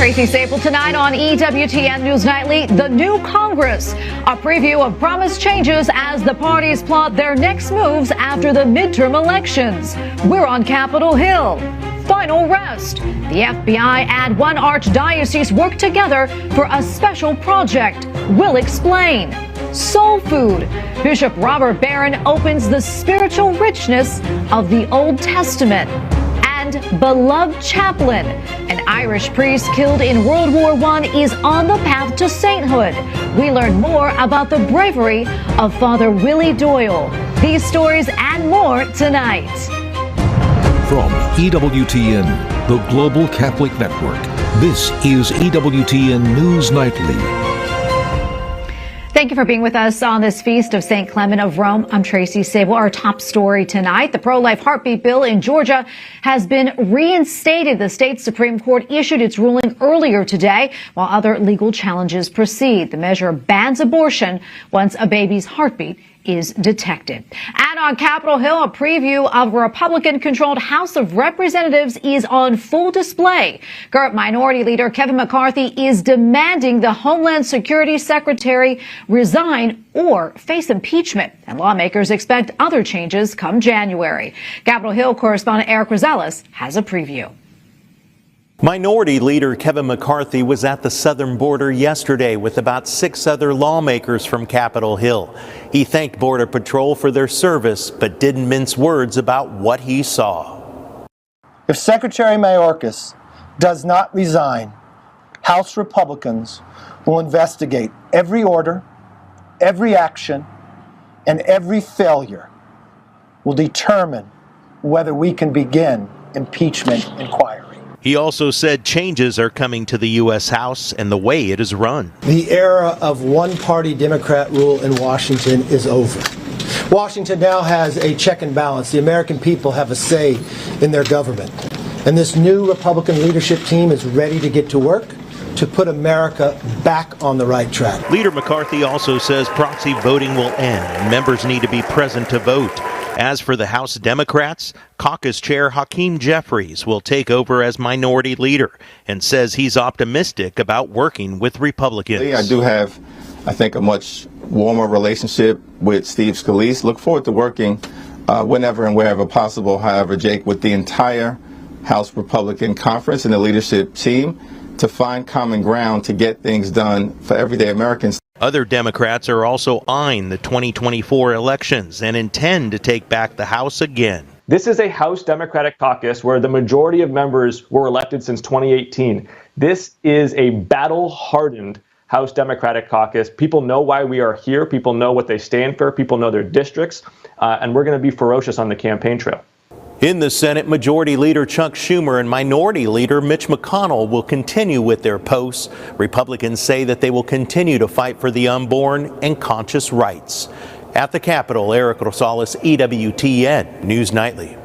Tracy Sable tonight on EWTN News Nightly. The new Congress, a preview of promised changes as the parties plot their next moves after the midterm elections. We're on Capitol Hill. Final rest. The FBI and one archdiocese work together for a special project. We'll explain. Soul food. Bishop Robert Barron opens the spiritual richness of the Old Testament. And beloved chaplain, an Irish priest killed in World War I, is on the path to sainthood. We learn more about the bravery of Father Willie Doyle. These stories and more tonight. From EWTN, the Global Catholic Network, this is EWTN News Nightly. Thank you for being with us on this feast of St. Clement of Rome. I'm Tracy Sable. Our top story tonight, the pro-life heartbeat bill in Georgia has been reinstated. The state Supreme Court issued its ruling earlier today, while other legal challenges proceed. The measure bans abortion once a baby's heartbeat is detected. And on Capitol Hill, a preview of a Republican-controlled House of Representatives is on full display. Current Minority Leader Kevin McCarthy is demanding the Homeland Security Secretary resign or face impeachment. And lawmakers expect other changes come January. Capitol Hill correspondent Eric Rosales has a preview. Minority Leader Kevin McCarthy was at the southern border yesterday with about 6 other lawmakers from Capitol Hill. He thanked Border Patrol for their service, but didn't mince words about what he saw. If Secretary Mayorkas does not resign, House Republicans will investigate every order, every action, and every failure. Will determine whether we can begin impeachment inquiry. He also said changes are coming to the U.S. House and the way it is run. The era of one-party Democrat rule in Washington is over. Washington now has a check and balance. The American people have a say in their government. And this new Republican leadership team is ready to get to work to put America back on the right track. Leader McCarthy also says proxy voting will end and members need to be present to vote. As for the House Democrats, caucus chair Hakeem Jeffries will take over as minority leader and says he's optimistic about working with Republicans. I do have, I think, a much warmer relationship with Steve Scalise. Look forward to working whenever and wherever possible, however, Jake, with the entire House Republican Conference and the leadership team to find common ground to get things done for everyday Americans. Other Democrats are also eyeing the 2024 elections and intend to take back the House again. This is a House Democratic caucus where the majority of members were elected since 2018. This is a battle-hardened House Democratic caucus. People know why we are here. People know what they stand for. People know their districts. And we're going to be ferocious on the campaign trail. In the Senate, Majority Leader Chuck Schumer and Minority Leader Mitch McConnell will continue with their posts. Republicans say that they will continue to fight for the unborn and conscious rights. At the Capitol, Eric Rosales, EWTN News Nightly.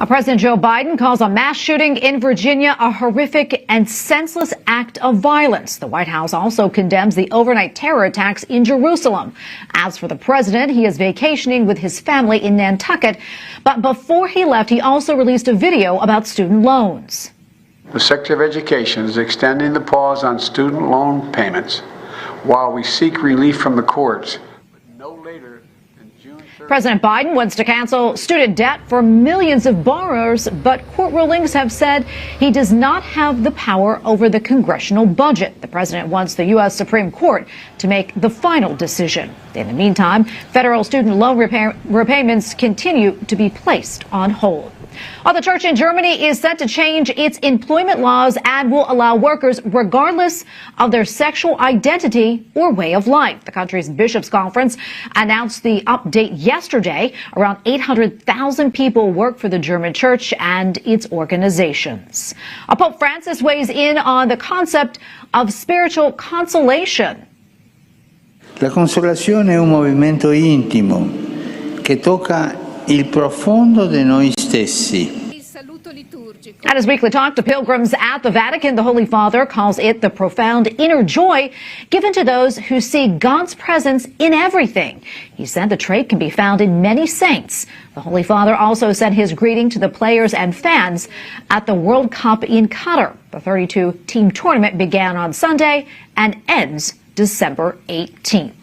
President Joe Biden calls a mass shooting in Virginia a horrific and senseless act of violence. The White House also condemns the overnight terror attacks in Jerusalem. As for the president, he is vacationing with his family in Nantucket. But before he left, he also released a video about student loans. The Secretary of Education is extending the pause on student loan payments while we seek relief from the courts. President Biden wants to cancel student debt for millions of borrowers, but court rulings have said he does not have the power over the congressional budget. The president wants the U.S. Supreme Court to make the final decision. In the meantime, federal student loan repayments continue to be placed on hold. The church in Germany is set to change its employment laws and will allow workers regardless of their sexual identity or way of life. The country's bishops' conference announced the update yesterday. Around 800,000 people work for the German church and its organizations. Pope Francis weighs in on the concept of spiritual consolation. La consolazione è un movimento intimo che tocca il profondo di noi stessi. Il saluto liturgico At his weekly talk to pilgrims at the Vatican, the Holy Father calls it the profound inner joy given to those who see God's presence in everything. He said the trait can be found in many saints. The Holy Father also sent his greeting to the players and fans at the World Cup in Qatar. The 32-team tournament began on Sunday and ends December 18th.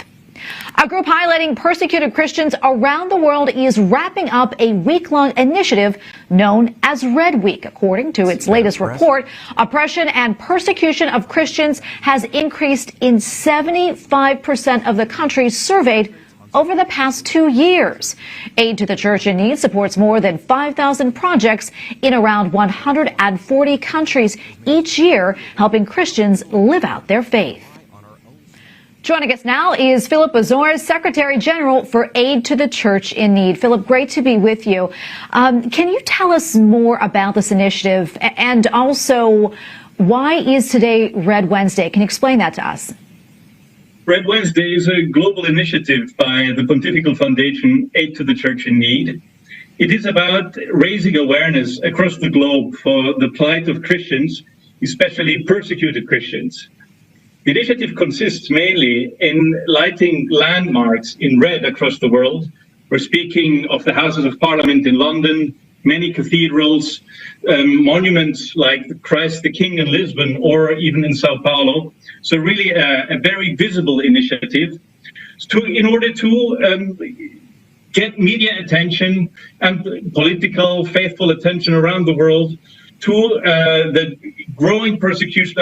A group highlighting persecuted Christians around the world is wrapping up a week-long initiative known as Red Week. According to its latest report, oppression and persecution of Christians has increased in 75% of the countries surveyed over the past 2 years. Aid to the Church in Need supports more than 5,000 projects in around 140 countries each year, helping Christians live out their faith. Joining us now is Philip Azores, Secretary General for Aid to the Church in Need. Philip, great to be with you. Can you tell us more about this initiative, and also why is today Red Wednesday? Can you explain that to us? Red Wednesday is a global initiative by the Pontifical Foundation Aid to the Church in Need. It is about raising awareness across the globe for the plight of Christians, especially persecuted Christians. The initiative consists mainly in lighting landmarks in red across the world. We're speaking of the Houses of Parliament in London, many cathedrals, monuments like Christ the King in Lisbon or even in Sao Paulo. So really a very visible initiative in order to get media attention and political, faithful attention around the world to the growing persecution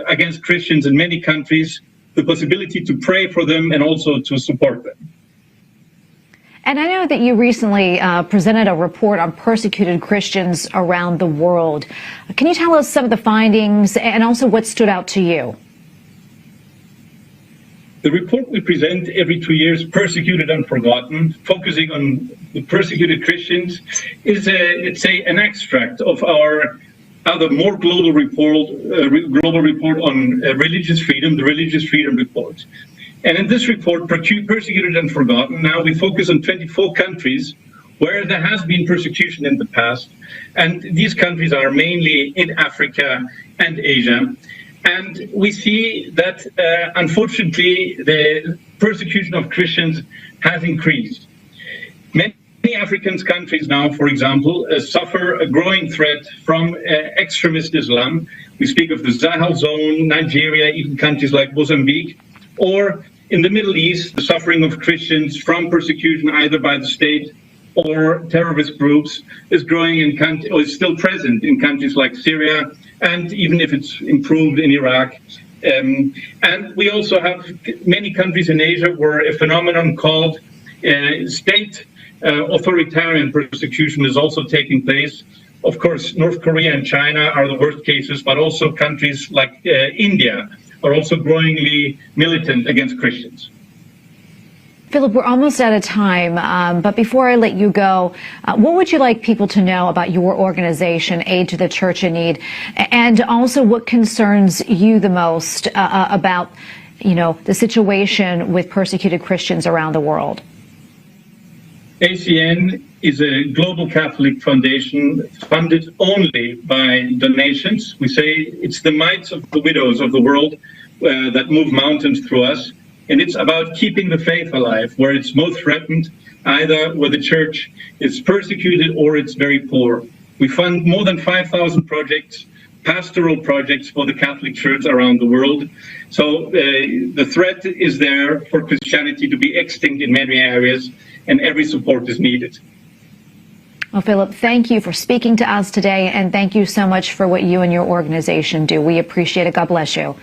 against Christians in many countries, the possibility to pray for them and also to support them. And I know that you recently presented a report on persecuted Christians around the world. Can you tell us some of the findings and also what stood out to you? The report we present every 2 years, Persecuted and Forgotten, focusing on the persecuted Christians, is an extract of our other more global report on religious freedom, the Religious Freedom Report. And in this report, Persecuted and Forgotten, now we focus on 24 countries where there has been persecution in the past. And these countries are mainly in Africa and Asia. And we see that, unfortunately, the persecution of Christians has increased. Many African countries now, for example, suffer a growing threat from extremist Islam. We speak of the Sahel zone, Nigeria, even countries like Mozambique, or in the Middle East, the suffering of Christians from persecution either by the state or terrorist groups is growing or is still present in countries like Syria, and even if it's improved in Iraq. And we also have many countries in Asia where a phenomenon called state authoritarian persecution is also taking place. Of course, North Korea and China are the worst cases, but also countries like India are also growingly militant against Christians. Philip, we're almost out of time, but before I let you go, what would you like people to know about your organization, Aid to the Church in Need, and also what concerns you the most about, the situation with persecuted Christians around the world? ACN is a global Catholic foundation funded only by donations. We say it's the mites of the widows of the world that move mountains through us. And it's about keeping the faith alive where it's most threatened, either where the church is persecuted or it's very poor. We fund more than 5,000 projects, pastoral projects for the Catholic Church around the world. So the threat is there for Christianity to be extinct in many areas, and every support is needed. Well, Philip, thank you for speaking to us today, and thank you so much for what you and your organization do. We appreciate it. God bless you.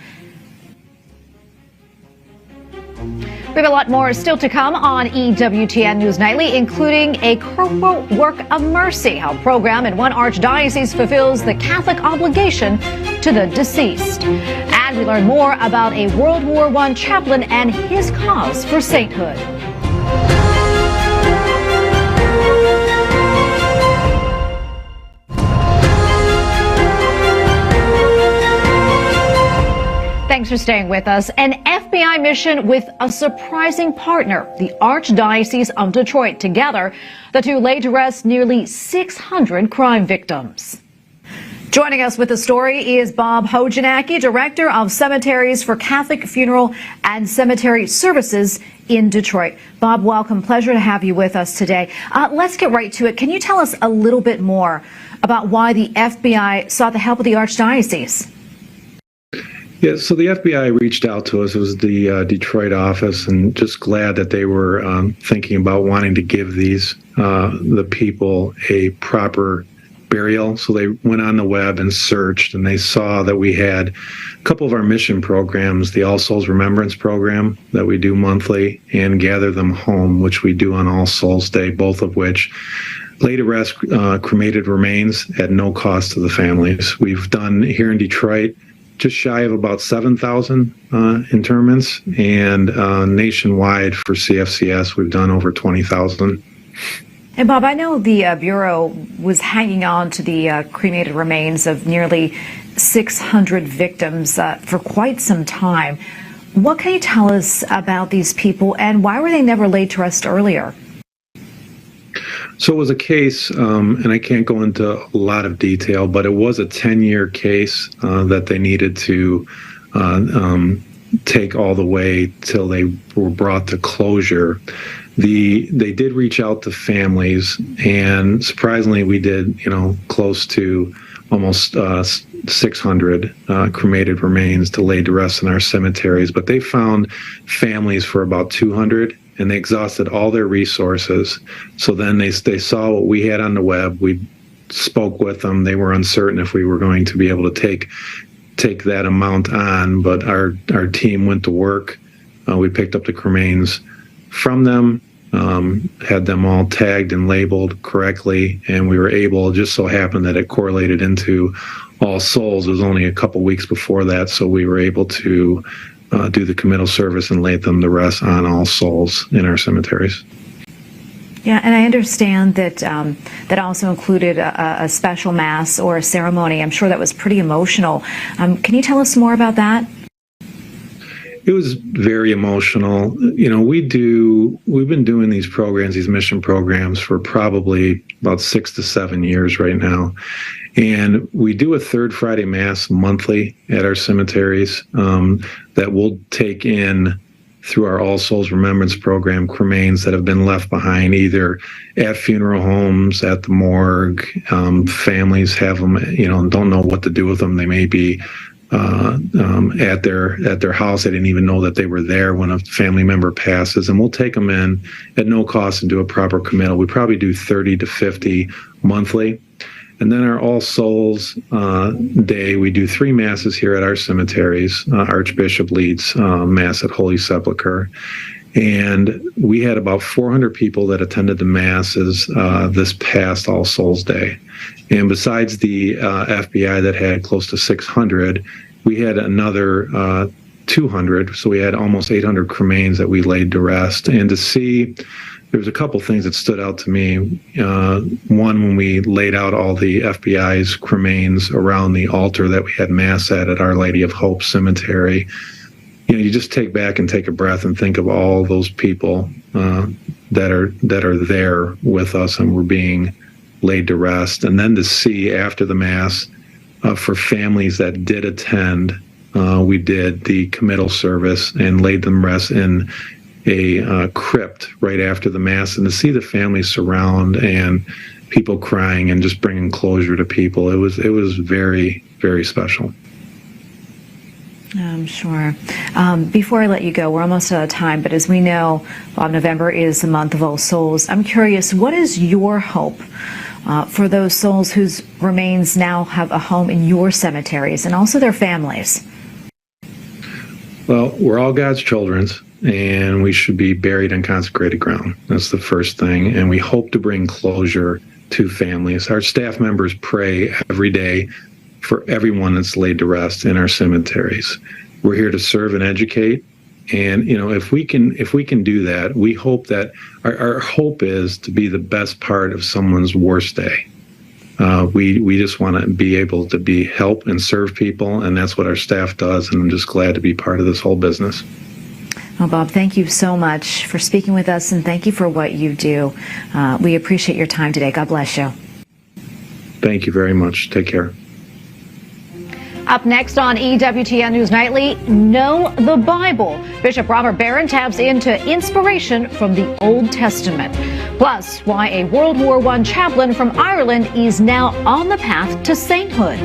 We have a lot more still to come on EWTN News Nightly, including a corporal work of mercy, how a program in one archdiocese fulfills the Catholic obligation to the deceased. And we learn more about a World War I chaplain and his cause for sainthood. Thanks for staying with us. An FBI mission with a surprising partner, the Archdiocese of Detroit. Together, the two laid to rest nearly 600 crime victims. Joining us with the story is Bob Hojanacki, Director of Cemeteries for Catholic Funeral and Cemetery Services in Detroit. Bob, welcome. Pleasure to have you with us today. Let's get right to it. Can you tell us a little bit more about why the FBI sought the help of the Archdiocese? Yeah, so the FBI reached out to us. It was the Detroit office, and just glad that they were thinking about wanting to give these the people a proper burial. So they went on the web and searched, and they saw that we had a couple of our mission programs, the All Souls Remembrance Program that we do monthly, and Gather Them Home, which we do on All Souls Day, both of which lay to rest cremated remains at no cost to the families. We've done here in Detroit just shy of about 7,000 interments, and nationwide for CFCS, we've done over 20,000. And Bob, I know the Bureau was hanging on to the cremated remains of nearly 600 victims for quite some time. What can you tell us about these people, and why were they never laid to rest earlier? So it was a case, and I can't go into a lot of detail, but it was a 10-year case that they needed to take all the way till they were brought to closure. They did reach out to families, and surprisingly, we did, close to almost 600 cremated remains to lay to rest in our cemeteries. But they found families for about 200, and they exhausted all their resources. So then they saw what we had on the web. We spoke with them. They were uncertain if we were going to be able to take that amount on, but our team went to work. We picked up the cremains from them, had them all tagged and labeled correctly, and we were able, it just so happened that it correlated into All Souls. It was only a couple weeks before that, so we were able to do the committal service and lay them to rest on All Souls in our cemeteries. Yeah, and I understand that that also included a special mass or a ceremony. I'm sure that was pretty emotional. Can you tell us more about that? It was very emotional. We've been doing these programs, these mission programs, for probably about 6 to 7 years right now. And we do a third Friday Mass monthly at our cemeteries that we'll take in through our All Souls Remembrance Program cremains that have been left behind, either at funeral homes, at the morgue. Families have them, don't know what to do with them. They may be at their house. They didn't even know that they were there when a family member passes, and we'll take them in at no cost and do a proper committal. We probably do 30 to 50 monthly. And then our All Souls Day, we do 3 masses here at our cemeteries. Archbishop leads Mass at Holy Sepulchre. And we had about 400 people that attended the masses this past All Souls Day. And besides the FBI that had close to 600, we had another 200. So we had almost 800 cremains that we laid to rest. And to see, there was a couple things that stood out to me. One, when we laid out all the FBI's cremains around the altar that we had Mass at Our Lady of Hope Cemetery, you just take back and take a breath and think of all those people that are there with us and were being laid to rest. And then to see after the Mass, for families that did attend, we did the committal service and laid them rest in a crypt right after the Mass, and to see the families surround and people crying and just bringing closure to people, it was very, very special. I'm sure. Before I let you go, we're almost out of time, but as we know, Bob, November is the month of All Souls. I'm curious, what is your hope for those souls whose remains now have a home in your cemeteries, and also their families? Well, we're all God's children, and we should be buried in consecrated ground. That's the first thing, and we hope to bring closure to families. Our staff members pray every day for everyone that's laid to rest in our cemeteries. We're here to serve and educate, and if we can do that, we hope that our hope is to be the best part of someone's worst day. We just want to be able to help and serve people, and that's what our staff does, and I'm just glad to be part of this whole business. Well, Bob, thank you so much for speaking with us, and thank you for what you do. We appreciate your time today. God bless you. Thank you very much. Take care. Up next on EWTN News Nightly, Know the Bible. Bishop Robert Barron taps into inspiration from the Old Testament. Plus, why a World War I chaplain from Ireland is now on the path to sainthood.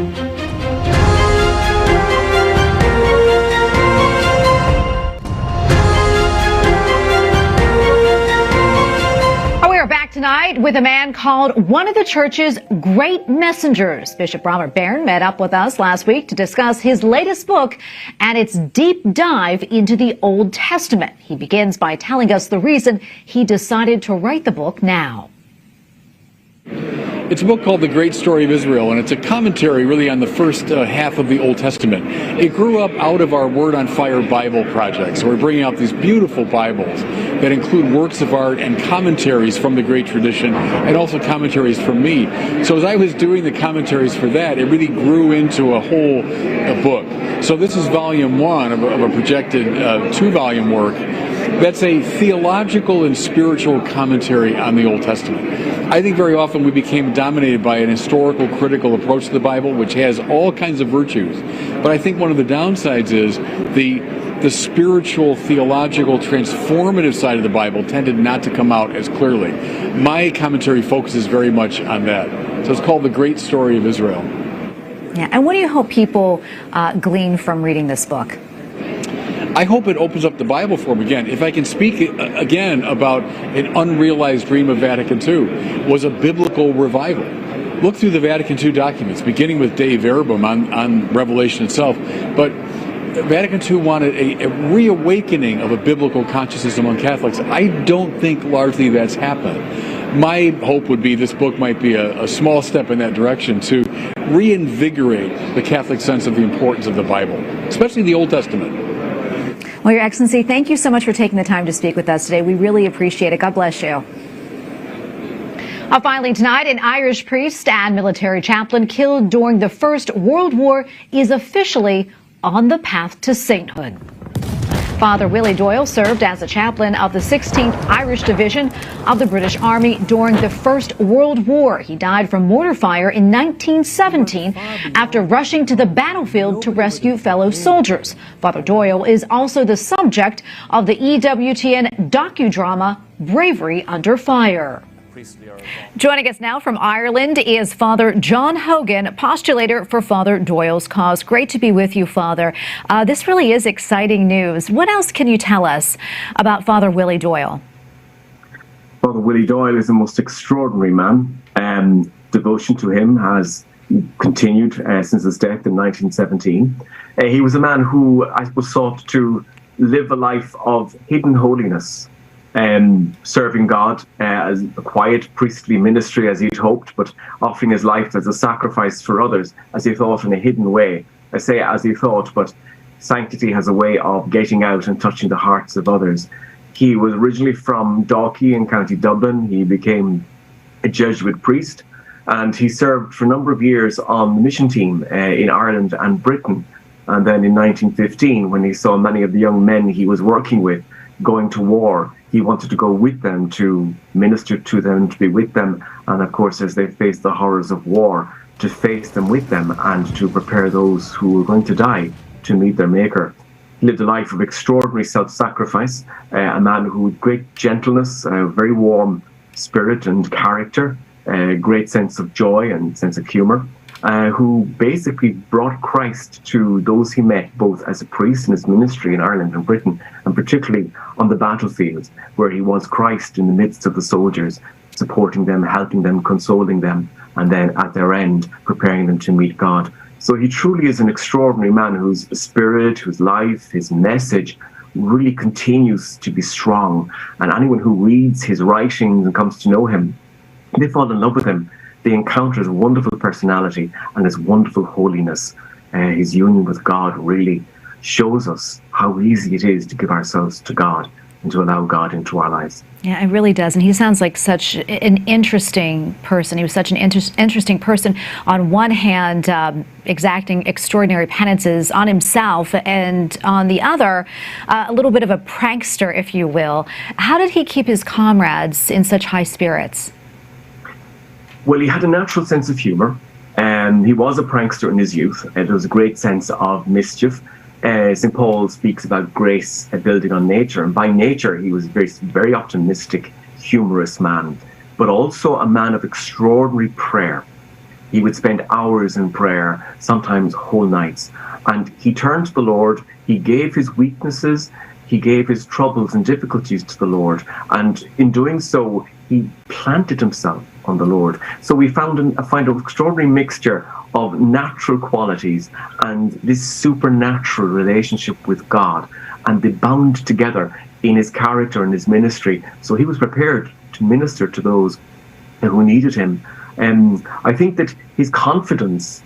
We are back tonight with a man called one of the church's great messengers. Bishop Robert Barron met up with us last week to discuss his latest book and its deep dive into the Old Testament. He begins by telling us the reason he decided to write the book now. It's a book called The Great Story of Israel, and it's a commentary really on the first half of the Old Testament. It grew up out of our Word on Fire Bible project. So we're bringing out these beautiful Bibles that include works of art and commentaries from the great tradition, and also commentaries from me. So as I was doing the commentaries for that, it really grew into a whole book. So this is volume one of a projected two-volume work. That's a theological and spiritual commentary on the Old Testament. I think very often we became dominated by an historical, critical approach to the Bible, which has all kinds of virtues. But I think one of the downsides is the spiritual, theological, transformative side of the Bible tended not to come out as clearly. My commentary focuses very much on that. So it's called The Great Story of Israel. Yeah, and what do you hope people glean from reading this book? I hope it opens up the Bible for them again. If I can speak again about an unrealized dream of Vatican II, was a biblical revival. Look through the Vatican II documents, beginning with Dei Verbum on Revelation itself. But Vatican II wanted a reawakening of a biblical consciousness among Catholics. I don't think largely that's happened. My hope would be this book might be a small step in that direction to reinvigorate the Catholic sense of the importance of the Bible, especially the Old Testament. Well, Your Excellency, thank you so much for taking the time to speak with us today. We really appreciate it. God bless you. Finally tonight, an Irish priest and military chaplain killed during the First World War is officially on the path to sainthood. Father Willie Doyle served as a chaplain of the 16th Irish Division of the British Army during the First World War. He died from mortar fire in 1917 after rushing to the battlefield to rescue fellow soldiers. Father Doyle is also the subject of the EWTN docudrama Bravery Under Fire. Joining us now from Ireland is Father John Hogan, postulator for Father Doyle's cause. Great to be with you, Father. This really is exciting news. What else can you tell us about Father Willie Doyle? Father Willie Doyle is the most extraordinary man. Devotion to him has continued since his death in 1917. He was a man who, I suppose, sought to live a life of hidden holiness. Serving God as a quiet priestly ministry as he'd hoped, but offering his life as a sacrifice for others, as he thought, in a hidden way. I say as he thought, but sanctity has a way of getting out and touching the hearts of others. He was originally from Dalkey in County Dublin. He became a Jesuit priest, and he served for a number of years on the mission team in Ireland and Britain. And then in 1915, when he saw many of the young men he was working with going to war, he wanted to go with them, to minister to them, to be with them, and of course, as they faced the horrors of war, to face them with them and to prepare those who were going to die to meet their Maker. He lived a life of extraordinary self-sacrifice, a man who had great gentleness, a very warm spirit and character, a great sense of joy and sense of humour, who basically brought Christ to those he met, both as a priest in his ministry in Ireland and Britain, and particularly on the battlefield, where he was Christ in the midst of the soldiers, supporting them, helping them, consoling them, and then at their end, preparing them to meet God. So he truly is an extraordinary man whose spirit, whose life, his message really continues to be strong. And anyone who reads his writings and comes to know him, they fall in love with him. They encounter his wonderful personality and his wonderful holiness. His union with God really shows us how easy it is to give ourselves to God and to allow God into our lives. Yeah, it really does. And he sounds like such an interesting person. He was such an interesting person. On one hand, exacting extraordinary penances on himself, and on the other, a little bit of a prankster, if you will. How did he keep his comrades in such high spirits? Well, he had a natural sense of humour. He was a prankster in his youth. There was a great sense of mischief. St. Paul speaks about grace building on nature, and by nature he was a very optimistic, humorous man, but also a man of extraordinary prayer. He would spend hours in prayer, sometimes whole nights, and he turned to the Lord. He gave his weaknesses, he gave his troubles and difficulties to the Lord, and in doing so, he planted himself on the Lord. So we find an extraordinary mixture of natural qualities and this supernatural relationship with God, and they bound together in his character and his ministry. So he was prepared to minister to those who needed him. I think that his confidence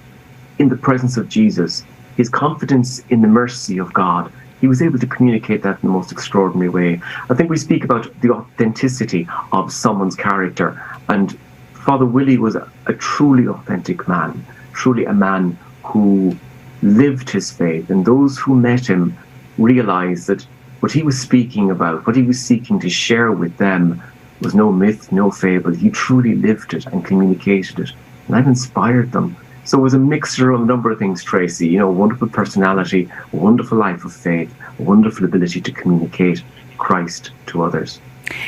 in the presence of Jesus, his confidence in the mercy of God, he was able to communicate that in the most extraordinary way. I think we speak about the authenticity of someone's character, and Father Willie was a truly authentic man, truly a man who lived his faith, and those who met him realized that what he was speaking about, what he was seeking to share with them, was no myth, no fable. He truly lived it and communicated it, and that inspired them. So it was a mixture of a number of things, Tracy. You know, wonderful personality, a wonderful life of faith, a wonderful ability to communicate Christ to others.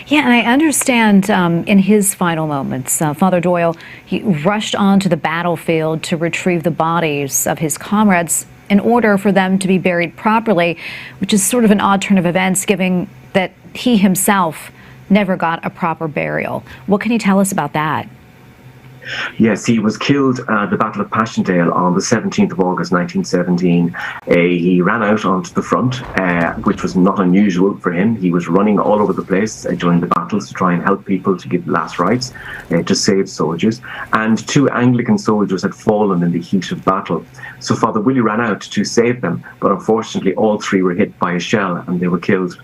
Yeah, and I understand in his final moments, Father Doyle, he rushed onto the battlefield to retrieve the bodies of his comrades in order for them to be buried properly, which is sort of an odd turn of events, given that he himself never got a proper burial. What can you tell us about that? Yes, he was killed at the Battle of Passchendaele on the 17th of August 1917. He ran out onto the front, which was not unusual for him. He was running all over the place during the battles to try and help people to give last rites, to save soldiers. And 2 Anglican soldiers had fallen in the heat of battle. So Father Willie ran out to save them, but unfortunately all 3 were hit by a shell and they were killed.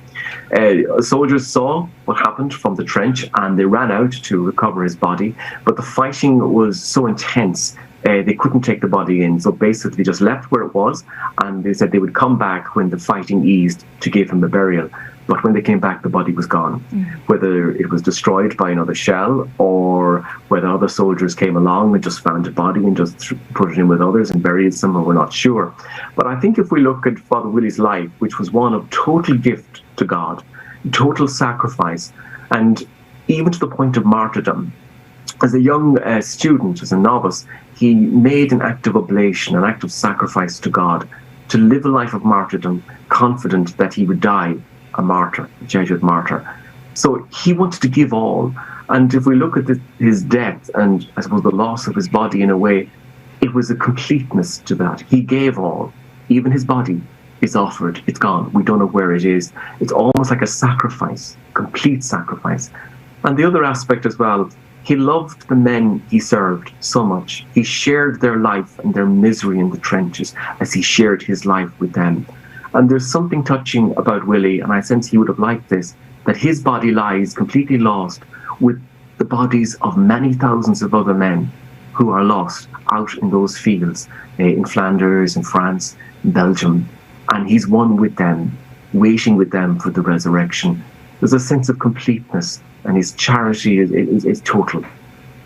Soldiers saw what happened from the trench and they ran out to recover his body, but the fighting was so intense they couldn't take the body in, so basically they just left where it was, and they said they would come back when the fighting eased to give him a burial. But when they came back, the body was gone. Whether it was destroyed by another shell or whether other soldiers came along and just found a body and just put it in with others and buried it somewhere, we're not sure. But I think if we look at Father Willie's life, which was one of total gift to God, total sacrifice, and even to the point of martyrdom. As a young student, as a novice, he made an act of oblation, an act of sacrifice to God, to live a life of martyrdom, confident that he would die a martyr, a Jesuit martyr. So he wanted to give all. And if we look at his death and, I suppose, the loss of his body in a way, it was a completeness to that. He gave all. Even his body is offered. It's gone. We don't know where it is. It's almost like a sacrifice, complete sacrifice. And the other aspect as well, he loved the men he served so much. He shared their life and their misery in the trenches as he shared his life with them. And there's something touching about Willie, and I sense he would have liked this, that his body lies completely lost with the bodies of many thousands of other men who are lost out in those fields, in Flanders, in France, in Belgium. And he's one with them, waiting with them for the resurrection. There's a sense of completeness, and his charity is total.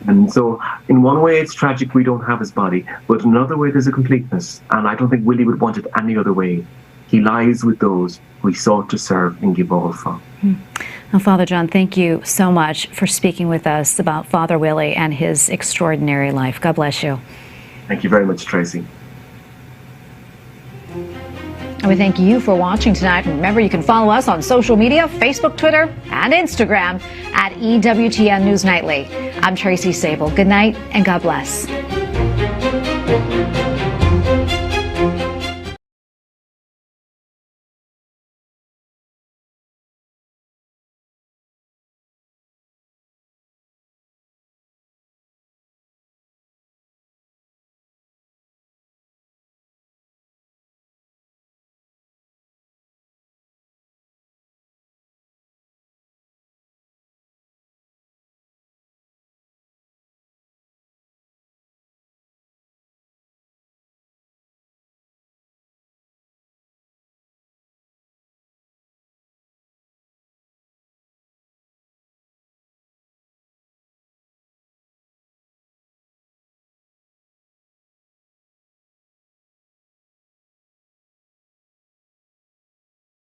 And so in one way it's tragic we don't have his body, but in another way there's a completeness. And I don't think Willie would want it any other way. He lies with those who he sought to serve and give all for. Well, Father John, thank you so much for speaking with us about Father Willie and his extraordinary life. God bless you. Thank you very much, Tracy. And we thank you for watching tonight. And remember, you can follow us on social media, Facebook, Twitter, and Instagram at EWTN News Nightly. I'm Tracy Sable. Good night and God bless.